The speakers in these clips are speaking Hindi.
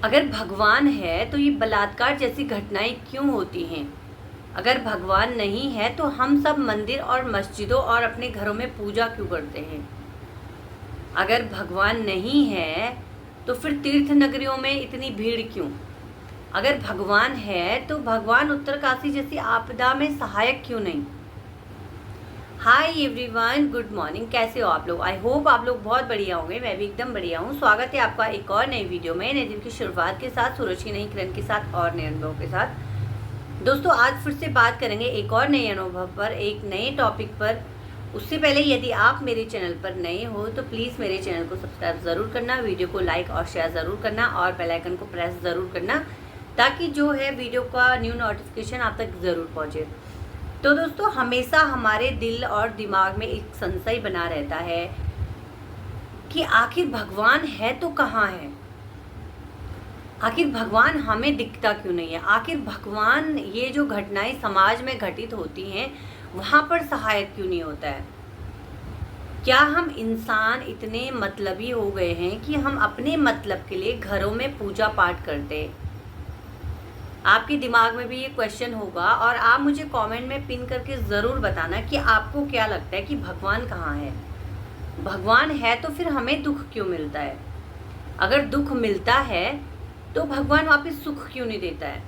अगर भगवान है तो ये बलात्कार जैसी घटनाएं क्यों होती हैं? अगर भगवान नहीं है तो हम सब मंदिर और मस्जिदों और अपने घरों में पूजा क्यों करते हैं? अगर भगवान नहीं है तो फिर तीर्थ नगरियों में इतनी भीड़ क्यों? अगर भगवान है तो भगवान उत्तरकाशी जैसी आपदा में सहायक क्यों नहीं? Hi everyone, good morning. कैसे हो आप लोग? आई होप आप लोग बहुत बढ़िया होंगे। मैं भी एकदम बढ़िया हूँ। स्वागत है आपका एक और नई वीडियो में, नए दिन की शुरुआत के साथ, सूरज की नई किरण के साथ और नए अनुभव के साथ। दोस्तों, आज फिर से बात करेंगे एक और नए अनुभव पर, एक नए टॉपिक पर। उससे पहले यदि आप मेरे चैनल पर नए हो तो प्लीज़ मेरे चैनल को सब्सक्राइब ज़रूर करना, वीडियो को लाइक और शेयर ज़रूर करना और बेल आइकन को प्रेस ज़रूर करना, ताकि जो है वीडियो का न्यू नोटिफिकेशन आप तक ज़रूर पहुँचे। तो दोस्तों, हमेशा हमारे दिल और दिमाग में एक संशय बना रहता है कि आखिर भगवान है तो कहाँ है? आखिर भगवान हमें दिखता क्यों नहीं है? आखिर भगवान ये जो घटनाएं समाज में घटित होती हैं वहाँ पर सहायक क्यों नहीं होता है? क्या हम इंसान इतने मतलबी हो गए हैं कि हम अपने मतलब के लिए घरों में पूजा पाठ करते हैं? आपके दिमाग में भी ये क्वेश्चन होगा और आप मुझे कमेंट में पिन करके ज़रूर बताना कि आपको क्या लगता है कि भगवान कहाँ है? भगवान है तो फिर हमें दुख क्यों मिलता है? अगर दुख मिलता है तो भगवान वापस सुख क्यों नहीं देता है?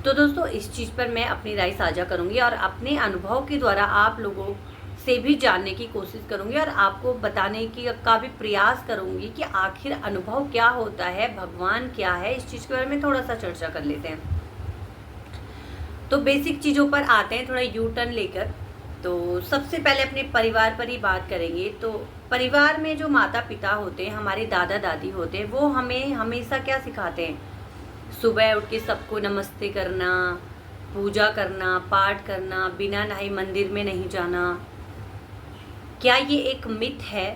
तो दोस्तों, इस चीज़ पर मैं अपनी राय साझा करूंगी और अपने अनुभव के द्वारा आप लोगों से भी जानने की कोशिश करूंगी और आपको बताने की का भी प्रयास करूंगी कि आखिर अनुभव क्या होता है, भगवान क्या है। इस चीज़ के बारे में थोड़ा सा चर्चा कर लेते हैं। तो बेसिक चीज़ों पर आते हैं, थोड़ा यू टर्न लेकर। तो सबसे पहले अपने परिवार पर ही बात करेंगे। तो परिवार में जो माता पिता होते हैं, हमारे दादा दादी होते हैं, वो हमें हमेशा क्या सिखाते हैं? सुबह उठ के सबको नमस्ते करना, पूजा करना, पाठ करना, बिना नहाए मंदिर में नहीं जाना। क्या ये एक मिथ है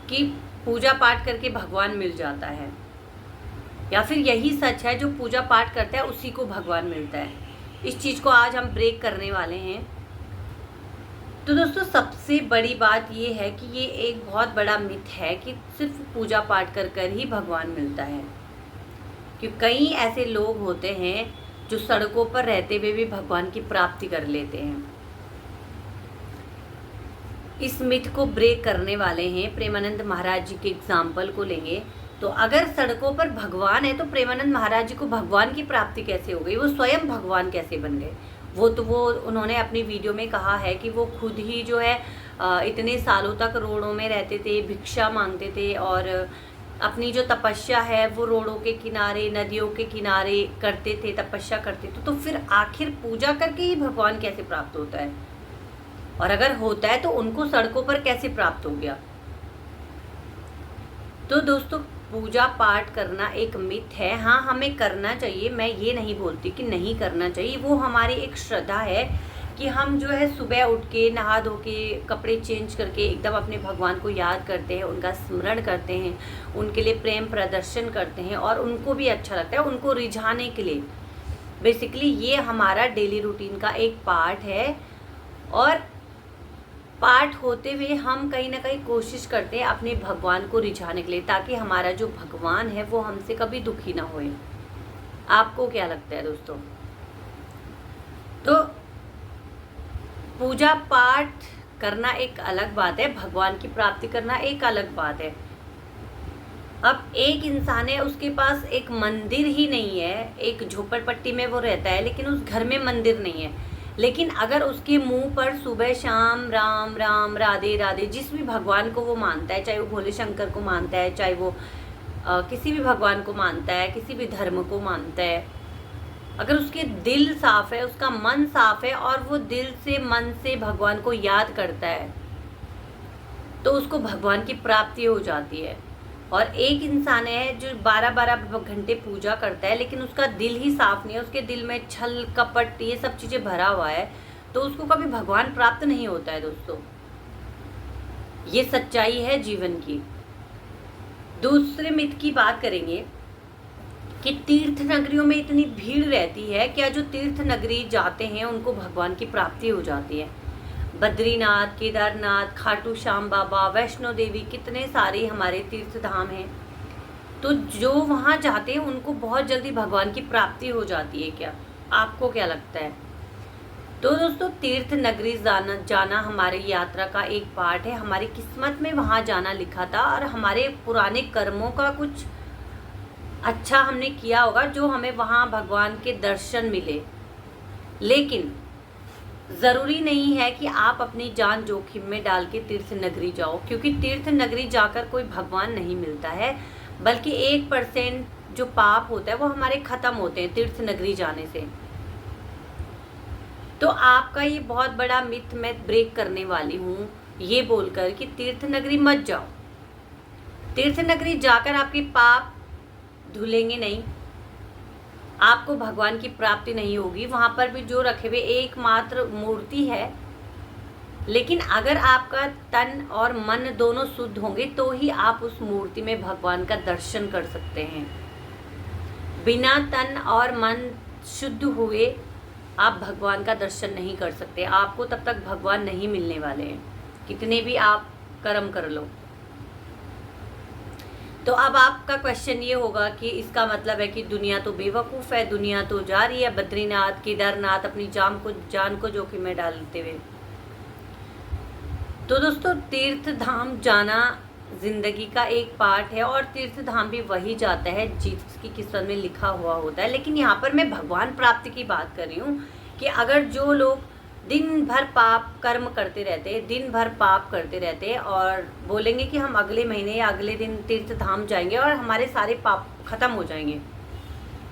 कि पूजा पाठ करके भगवान मिल जाता है, या फिर यही सच है जो पूजा पाठ करता है उसी को भगवान मिलता है? इस चीज़ को आज हम ब्रेक करने वाले हैं। तो दोस्तों, सबसे बड़ी बात ये है कि ये एक बहुत बड़ा मिथ है कि सिर्फ पूजा पाठ कर ही भगवान मिलता है। क्योंकि कई ऐसे लोग होते हैं जो सड़कों पर रहते हुए भी भगवान की प्राप्ति कर लेते हैं। इस मिथ को ब्रेक करने वाले हैं। प्रेमानंद महाराज जी के एग्जाम्पल को लेंगे। तो अगर सड़कों पर भगवान है तो प्रेमानंद महाराज जी को भगवान की प्राप्ति कैसे हो गई? वो स्वयं भगवान कैसे बन गए? वो उन्होंने अपनी वीडियो में कहा है कि वो खुद ही जो है इतने सालों तक रोडों में रहते थे, भिक्षा मांगते थे और अपनी जो तपस्या है वो रोडों के किनारे, नदियों के किनारे करते थे, तपस्या करते थे। तो फिर आखिर पूजा करके ही भगवान कैसे प्राप्त होता है? और अगर होता है तो उनको सड़कों पर कैसे प्राप्त हो गया? तो दोस्तों, पूजा पाठ करना एक मिथ है। हाँ, हमें करना चाहिए, मैं ये नहीं बोलती कि नहीं करना चाहिए। वो हमारी एक श्रद्धा है कि हम जो है सुबह उठ के नहा धो के कपड़े चेंज करके एकदम अपने भगवान को याद करते हैं, उनका स्मरण करते हैं, उनके लिए प्रेम प्रदर्शन करते हैं और उनको भी अच्छा लगता है, उनको रिझाने के लिए। बेसिकली ये हमारा डेली रूटीन का एक पार्ट है और पाठ होते हुए हम कहीं ना कहीं कोशिश करते हैं अपने भगवान को रिझाने के लिए, ताकि हमारा जो भगवान है वो हमसे कभी दुखी ना होए। आपको क्या लगता है दोस्तों? तो पूजा पाठ करना एक अलग बात है, भगवान की प्राप्ति करना एक अलग बात है। अब एक इंसान है, उसके पास एक मंदिर ही नहीं है, एक झोपड़पट्टी में वो रहता है लेकिन उस घर में मंदिर नहीं है, लेकिन अगर उसके मुंह पर सुबह शाम राम राम, राधे राधे, जिस भी भगवान को वो मानता है, चाहे वो भोले शंकर को मानता है, चाहे वो किसी भी भगवान को मानता है, किसी भी धर्म को मानता है, अगर उसके दिल साफ है, उसका मन साफ है और वो दिल से मन से भगवान को याद करता है, तो उसको भगवान की प्राप्ति हो जाती है। और एक इंसान है जो 12-12 घंटे पूजा करता है लेकिन उसका दिल ही साफ नहीं है, उसके दिल में छल कपट ये सब चीज़ें भरा हुआ है, तो उसको कभी भगवान प्राप्त नहीं होता है। दोस्तों, ये सच्चाई है जीवन की। दूसरे मिथ की बात करेंगे कि तीर्थ नगरियों में इतनी भीड़ रहती है, क्या जो तीर्थ नगरी जाते हैं उनको भगवान की प्राप्ति हो जाती है? बद्रीनाथ, केदारनाथ, खाटू श्याम बाबा, वैष्णो देवी, कितने सारे हमारे तीर्थ धाम हैं। तो जो वहाँ जाते हैं उनको बहुत जल्दी भगवान की प्राप्ति हो जाती है क्या? आपको क्या लगता है? तो दोस्तों, तीर्थ नगरी जाना हमारी यात्रा का एक पार्ट है। हमारी किस्मत में वहाँ जाना लिखा था और हमारे पुराने कर्मों का कुछ अच्छा हमने किया होगा जो हमें वहाँ भगवान के दर्शन मिले। लेकिन ज़रूरी नहीं है कि आप अपनी जान जोखिम में डाल के तीर्थ नगरी जाओ, क्योंकि तीर्थ नगरी जाकर कोई भगवान नहीं मिलता है, बल्कि 1% जो पाप होता है वो हमारे ख़त्म होते हैं तीर्थ नगरी जाने से। तो आपका ये बहुत बड़ा मिथ मैं ब्रेक करने वाली हूँ, ये बोलकर कि तीर्थ नगरी मत जाओ। तीर्थ नगरी जाकर आपके पाप धुलेंगे नहीं, आपको भगवान की प्राप्ति नहीं होगी। वहाँ पर भी जो रखे हुए एकमात्र मूर्ति है, लेकिन अगर आपका तन और मन दोनों शुद्ध होंगे तो ही आप उस मूर्ति में भगवान का दर्शन कर सकते हैं। बिना तन और मन शुद्ध हुए आप भगवान का दर्शन नहीं कर सकते। आपको तब तक भगवान नहीं मिलने वाले हैं, कितने भी आप कर्म कर लो। तो अब आपका क्वेश्चन ये होगा कि इसका मतलब है कि दुनिया तो बेवकूफ़ है, दुनिया तो जा रही है बद्रीनाथ, केदारनाथ अपनी जान को जोखिम में डालते हुए। तो दोस्तों, तीर्थ धाम जाना जिंदगी का एक पार्ट है और तीर्थ धाम भी वही जाता है जिसकी किस्मत में लिखा हुआ होता है। लेकिन यहाँ पर मैं भगवान प्राप्ति की बात कर रही हूँ कि अगर जो लोग दिन भर पाप कर्म करते रहते हैं, दिन भर पाप करते रहते हैं और बोलेंगे कि हम अगले महीने या अगले दिन तीर्थ धाम जाएंगे और हमारे सारे पाप खत्म हो जाएंगे,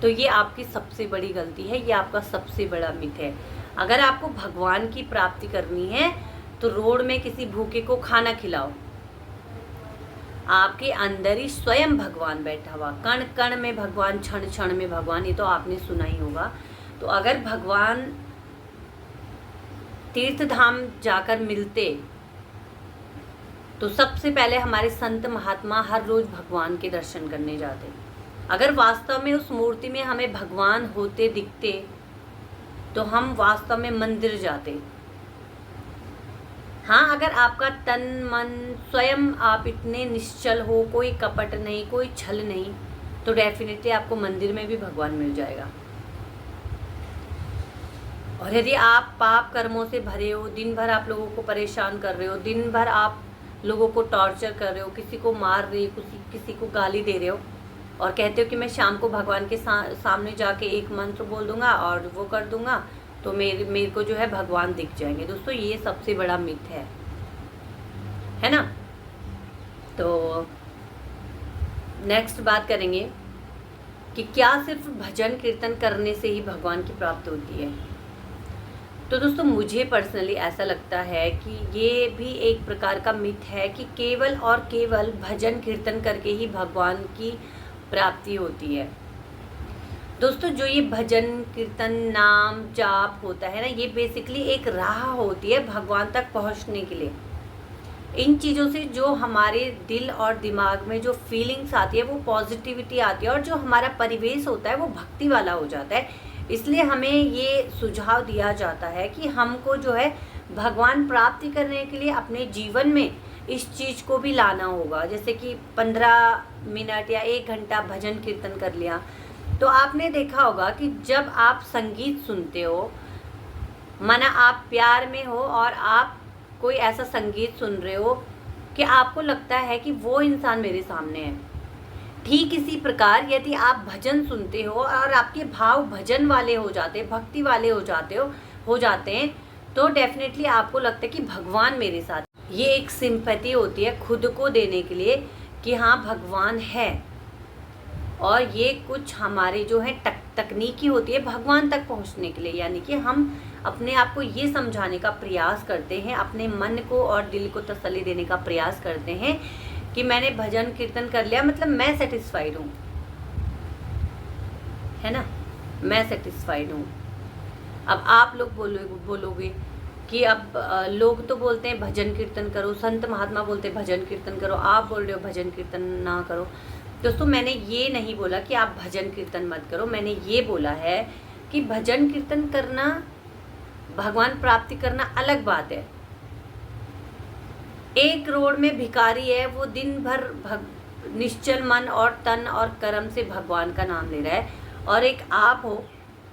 तो ये आपकी सबसे बड़ी गलती है, ये आपका सबसे बड़ा मिथ है। अगर आपको भगवान की प्राप्ति करनी है तो रोड में किसी भूखे को खाना खिलाओ। आपके अंदर ही स्वयं भगवान बैठा हुआ, कण कण में भगवान, क्षण क्षण में भगवान, ये तो आपने सुना ही होगा। तो अगर भगवान तीर्थ धाम जाकर मिलते तो सबसे पहले हमारे संत महात्मा हर रोज भगवान के दर्शन करने जाते। अगर वास्तव में उस मूर्ति में हमें भगवान होते दिखते तो हम वास्तव में मंदिर जाते। हाँ, अगर आपका तन मन स्वयं आप इतने निश्चल हो, कोई कपट नहीं, कोई छल नहीं, तो डेफिनेटली आपको मंदिर में भी भगवान मिल जाएगा। और यदि आप पाप कर्मों से भरे हो, दिन भर आप लोगों को परेशान कर रहे हो, दिन भर आप लोगों को टॉर्चर कर रहे हो, किसी को मार रहे हो, किसी को गाली दे रहे हो और कहते हो कि मैं शाम को भगवान के सामने जाके एक मंत्र बोल दूंगा और वो कर दूंगा तो मेरे को जो है भगवान दिख जाएंगे। दोस्तों, ये सबसे बड़ा मिथ है ना। तो नेक्स्ट बात करेंगे कि क्या सिर्फ भजन कीर्तन करने से ही भगवान की प्राप्ति होती है। तो दोस्तों, मुझे पर्सनली ऐसा लगता है कि ये भी एक प्रकार का मिथ है कि केवल और केवल भजन कीर्तन करके ही भगवान की प्राप्ति होती है। दोस्तों, जो ये भजन कीर्तन नाम जाप होता है ना, ये बेसिकली एक राह होती है भगवान तक पहुंचने के लिए। इन चीज़ों से जो हमारे दिल और दिमाग में जो फीलिंग्स आती है वो पॉजिटिविटी आती है और जो हमारा परिवेश होता है वो भक्ति वाला हो जाता है। इसलिए हमें ये सुझाव दिया जाता है कि हमको जो है भगवान प्राप्ति करने के लिए अपने जीवन में इस चीज़ को भी लाना होगा। जैसे कि 15 मिनट या 1 घंटा भजन कीर्तन कर लिया। तो आपने देखा होगा कि जब आप संगीत सुनते हो, माना आप प्यार में हो और आप कोई ऐसा संगीत सुन रहे हो कि आपको लगता है कि वो इंसान मेरे सामने है। ठीक इसी प्रकार यदि आप भजन सुनते हो और आपके भाव भजन वाले हो जाते, भक्ति वाले हो जाते हैं, तो डेफिनेटली आपको लगता है कि भगवान मेरे साथ। ये एक सिंपैथी होती है खुद को देने के लिए कि हाँ भगवान है। और ये कुछ हमारे जो है तकनीकी होती है भगवान तक पहुंचने के लिए, यानी कि हम अपने आप को ये समझाने का प्रयास करते हैं, अपने मन को और दिल को तसल्ली देने का प्रयास करते हैं कि मैंने भजन कीर्तन कर लिया, मतलब मैं सेटिस्फाइड हूँ, है ना, मैं सेटिस्फाइड हूँ। अब आप लोग बोलोगे कि अब लोग तो बोलते हैं भजन कीर्तन करो, संत महात्मा बोलते हैं भजन कीर्तन करो, आप बोल रहे हो भजन कीर्तन ना करो। दोस्तों, मैंने ये नहीं बोला कि आप भजन कीर्तन मत करो, मैंने ये बोला है कि भजन कीर्तन करना, भगवान प्राप्ति करना अलग बात है। एक रोड में भिखारी है, वो दिन भर निश्चल मन और तन और कर्म से भगवान का नाम ले रहा है, और एक आप हो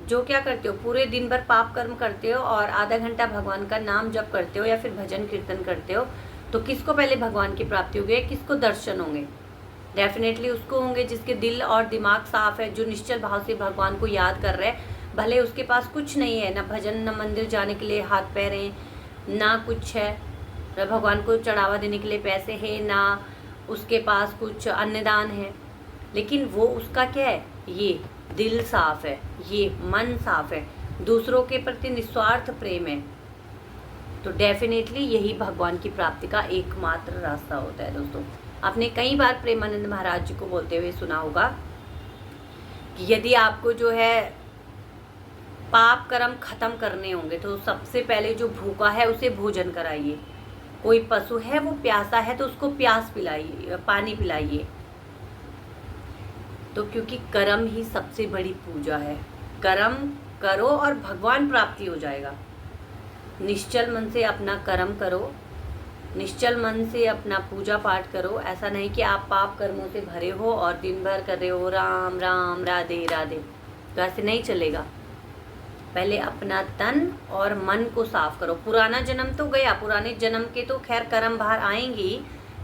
जो क्या करते हो, पूरे दिन भर पाप कर्म करते हो और आधा घंटा भगवान का नाम जप करते हो या फिर भजन कीर्तन करते हो, तो किसको पहले भगवान की प्राप्ति होगी, किसको दर्शन होंगे? डेफिनेटली उसको होंगे जिसके दिल और दिमाग साफ है, जो निश्चल भाव से भगवान को याद कर रहे हैं। भले उसके पास कुछ नहीं है, ना भजन, ना मंदिर जाने के लिए हाथ पैर हैं, ना कुछ है, ना भगवान को चढ़ावा देने के लिए पैसे हैं, ना उसके पास कुछ अन्नदान है, लेकिन वो उसका क्या है, ये दिल साफ है, ये मन साफ है, दूसरों के प्रति निस्वार्थ प्रेम है, तो डेफिनेटली यही भगवान की प्राप्ति का एकमात्र रास्ता होता है। दोस्तों, आपने कई बार प्रेमानंद महाराज जी को बोलते हुए सुना होगा कि यदि आपको जो है पाप कर्म खत्म करने होंगे तो सबसे पहले जो भूखा है उसे भोजन कराइए, कोई पशु है वो प्यासा है तो उसको प्यास पिलाइए, पानी पिलाइए। तो क्योंकि कर्म ही सबसे बड़ी पूजा है, कर्म करो और भगवान प्राप्ति हो जाएगा। निश्चल मन से अपना कर्म करो, निश्चल मन से अपना पूजा पाठ करो। ऐसा नहीं कि आप पाप कर्मों से भरे हो और दिन भर कर रहे हो राम राम राधे राधे, तो ऐसे नहीं चलेगा। पहले अपना तन और मन को साफ करो। पुराना जन्म तो गया, पुराने जन्म के तो खैर कर्म बाहर आएंगी,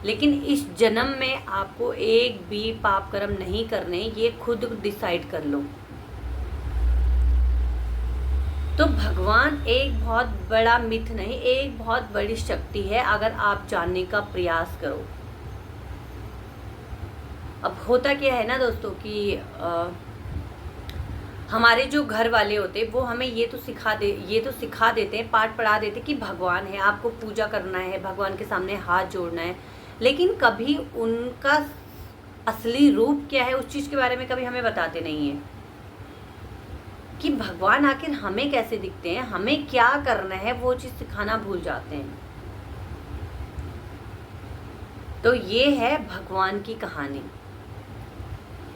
लेकिन इस जन्म में आपको एक भी पाप कर्म नहीं करने, ये खुद डिसाइड कर लो। तो भगवान एक बहुत बड़ा मिथ नहीं, एक बहुत बड़ी शक्ति है अगर आप जानने का प्रयास करो। अब होता क्या है ना दोस्तों कि हमारे जो घर वाले होते वो हमें ये तो सिखा देते हैं, पाठ पढ़ा देते कि भगवान है, आपको पूजा करना है, भगवान के सामने हाथ जोड़ना है, लेकिन कभी उनका असली रूप क्या है उस चीज़ के बारे में कभी हमें बताते नहीं है कि भगवान आखिर हमें कैसे दिखते हैं, हमें क्या करना है, वो चीज़ सिखाना भूल जाते हैं। तो ये है भगवान की कहानी,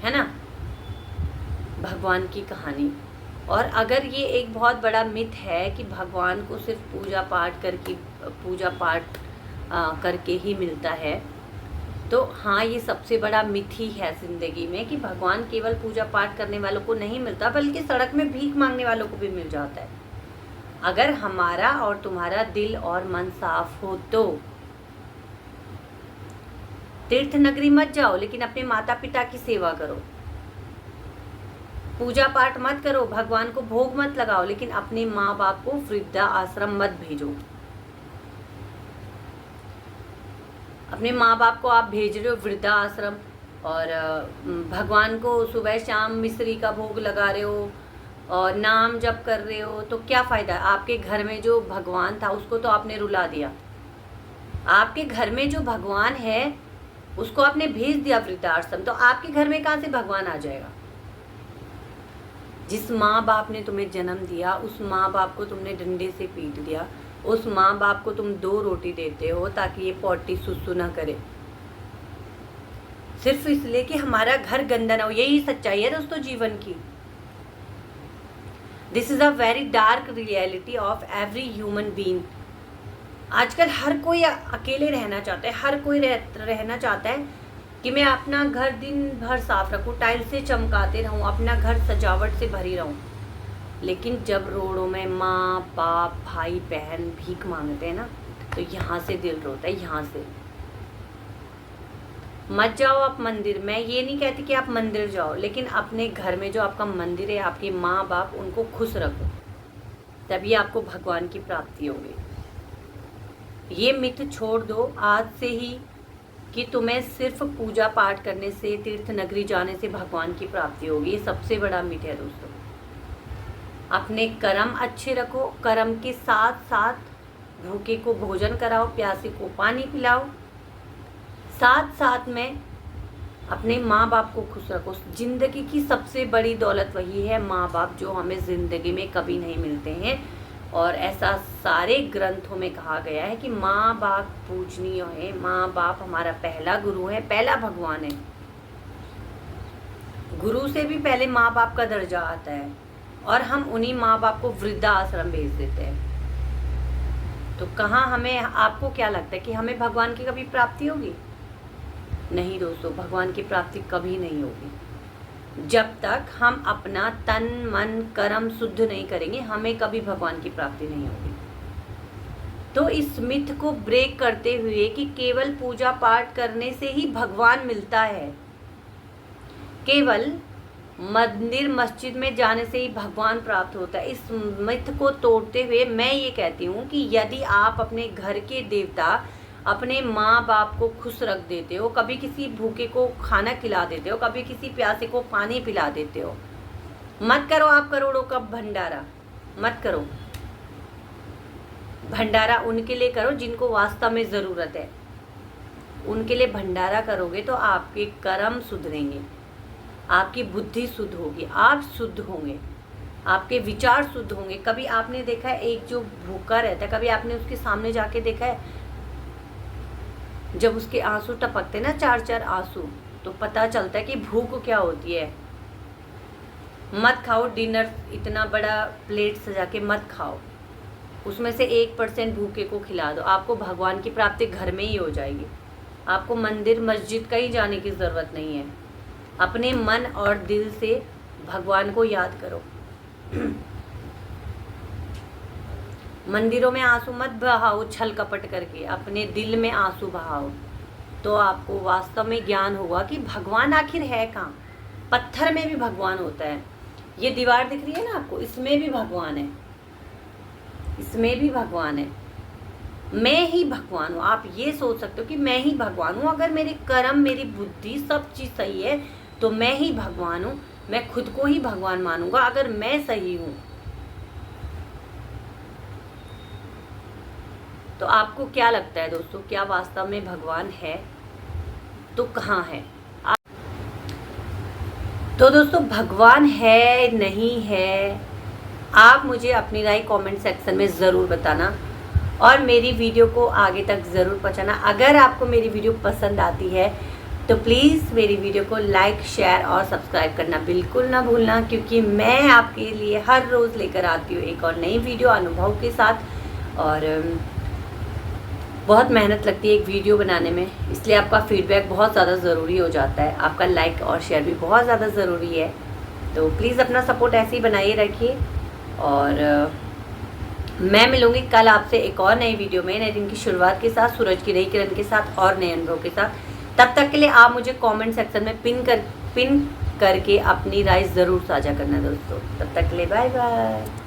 है ना, भगवान की कहानी। और अगर ये एक बहुत बड़ा मिथ है कि भगवान को सिर्फ पूजा पाठ करके ही मिलता है, तो हाँ, ये सबसे बड़ा मिथ ही है ज़िंदगी में कि भगवान केवल पूजा पाठ करने वालों को नहीं मिलता, बल्कि सड़क में भीख मांगने वालों को भी मिल जाता है। अगर हमारा और तुम्हारा दिल और मन साफ हो तो तीर्थ नगरी मत जाओ, लेकिन अपने माता पिता की सेवा करो। पूजा पाठ मत करो, भगवान को भोग मत लगाओ, लेकिन अपने माँ बाप को वृद्धा आश्रम मत भेजो। अपने माँ बाप को आप भेज रहे हो वृद्धा आश्रम, और भगवान को सुबह शाम मिश्री का भोग लगा रहे हो और नाम जप कर रहे हो, तो क्या फ़ायदा? आपके घर में जो भगवान था उसको तो आपने रुला दिया। आपके घर में जो भगवान है उसको आपने भेज दिया वृद्धाश्रम, तो आपके घर में कहाँ से भगवान आ जाएगा? जिस माँ बाप ने तुम्हें जन्म दिया उस माँ बाप को तुमने डंडे से पीट दिया, उस माँ बाप को तुम 2 रोटी देते हो ताकि ये पॉटी सुसु ना करे, सिर्फ इसलिए कि हमारा घर गंदा ना हो। यही सच्चाई है दोस्तों जीवन की। This is a very dark reality of every human being. आजकल हर कोई अकेले रहना चाहता है, हर कोई रहना चाहता है कि मैं अपना घर दिन भर साफ रखूं, टाइल से चमकाते रहूं, अपना घर सजावट से भरी रहूं, लेकिन जब रोडों में माँ बाप भाई बहन भीख मांगते हैं ना, तो यहाँ से दिल रोता है। यहाँ से मत जाओ आप मंदिर। मैं ये नहीं कहती कि आप मंदिर जाओ, लेकिन अपने घर में जो आपका मंदिर है, आपके माँ बाप, उनको खुश रखो, तभी आपको भगवान की प्राप्ति होगी। ये मिथ छोड़ दो आज से ही कि तुम्हें सिर्फ पूजा पाठ करने से, तीर्थ नगरी जाने से भगवान की प्राप्ति होगी। ये सबसे बड़ा मिथ है दोस्तों। अपने कर्म अच्छे रखो, कर्म के साथ साथ भूखे को भोजन कराओ, प्यासे को पानी पिलाओ, साथ साथ में अपने माँ बाप को खुश रखो। जिंदगी की सबसे बड़ी दौलत वही है माँ बाप, जो हमें ज़िंदगी में कभी नहीं मिलते हैं। और ऐसा सारे ग्रंथों में कहा गया है कि माँ बाप पूजनीय है, माँ बाप हमारा पहला गुरु है, पहला भगवान है। गुरु से भी पहले माँ बाप का दर्जा आता है, और हम उन्हीं माँ बाप को वृद्धा आश्रम भेज देते हैं। तो कहाँ हमें, आपको क्या लगता है कि हमें भगवान की कभी प्राप्ति होगी? नहीं दोस्तों, भगवान की प्राप्ति कभी नहीं होगी। जब तक हम अपना तन मन कर्म शुद्ध नहीं करेंगे, हमें कभी भगवान की प्राप्ति नहीं होगी। तो इस मिथ को ब्रेक करते हुए कि केवल पूजा पाठ करने से ही भगवान मिलता है, केवल मंदिर मस्जिद में जाने से ही भगवान प्राप्त होता है, इस मिथ को तोड़ते हुए मैं ये कहती हूँ कि यदि आप अपने घर के देवता, अपने माँ बाप को खुश रख देते हो, कभी किसी भूखे को खाना खिला देते हो, कभी किसी प्यासे को पानी पिला देते हो, मत करो आप करोड़ों का भंडारा, मत करो। भंडारा उनके लिए करो जिनको वास्तव में ज़रूरत है। उनके लिए भंडारा करोगे तो आपके कर्म सुधरेंगे, आपकी बुद्धि शुद्ध होगी, आप शुद्ध होंगे, आपके विचार शुद्ध होंगे। कभी आपने देखा है एक जो भूखा रहता है, कभी आपने उसके सामने जाके देखा है जब उसके आंसू टपकते ना, 4-4 आंसू, तो पता चलता है कि भूख क्या होती है। मत खाओ डिनर, इतना बड़ा प्लेट सजा के मत खाओ, उसमें से 1% भूखे को खिला दो, आपको भगवान की प्राप्ति घर में ही हो जाएगी। आपको मंदिर मस्जिद कहीं जाने की ज़रूरत नहीं है। अपने मन और दिल से भगवान को याद करो। मंदिरों में आंसू मत बहाओ छल कपट करके, अपने दिल में आंसू बहाओ, तो आपको वास्तव में ज्ञान होगा कि भगवान आखिर है कहाँ। पत्थर में भी भगवान होता है। ये दीवार दिख रही है ना आपको, इसमें भी भगवान है, इसमें भी भगवान है। मैं ही भगवान हूँ। आप ये सोच सकते हो कि मैं ही भगवान हूँ। अगर मेरे कर्म, मेरी बुद्धि, सब चीज़ सही है तो मैं ही भगवान हूँ। मैं खुद को ही भगवान मानूंगा अगर मैं सही हूँ। तो आपको क्या लगता है दोस्तों, क्या वास्तव में भगवान है तो कहाँ है? तो दोस्तों, भगवान है नहीं है, आप मुझे अपनी राय कमेंट सेक्शन में ज़रूर बताना और मेरी वीडियो को आगे तक ज़रूर पहुंचाना। अगर आपको मेरी वीडियो पसंद आती है तो प्लीज़ मेरी वीडियो को लाइक, शेयर और सब्सक्राइब करना बिल्कुल ना भूलना, क्योंकि मैं आपके लिए हर रोज़ लेकर आती हूँ एक और नई वीडियो अनुभव के साथ। और बहुत मेहनत लगती है एक वीडियो बनाने में, इसलिए आपका फीडबैक बहुत ज़्यादा ज़रूरी हो जाता है। आपका लाइक और शेयर भी बहुत ज़्यादा ज़रूरी है। तो प्लीज़ अपना सपोर्ट ऐसे ही बनाए रखिए और मैं मिलूँगी कल आपसे एक और नई वीडियो में, नए दिन की शुरुआत के साथ, सूरज की नई किरण के साथ और नए अनुभव के साथ। तब तक के लिए आप मुझे कमेंट सेक्शन में पिन करके अपनी राय ज़रूर साझा करना दोस्तों। तब तक के लिए बाय बाय।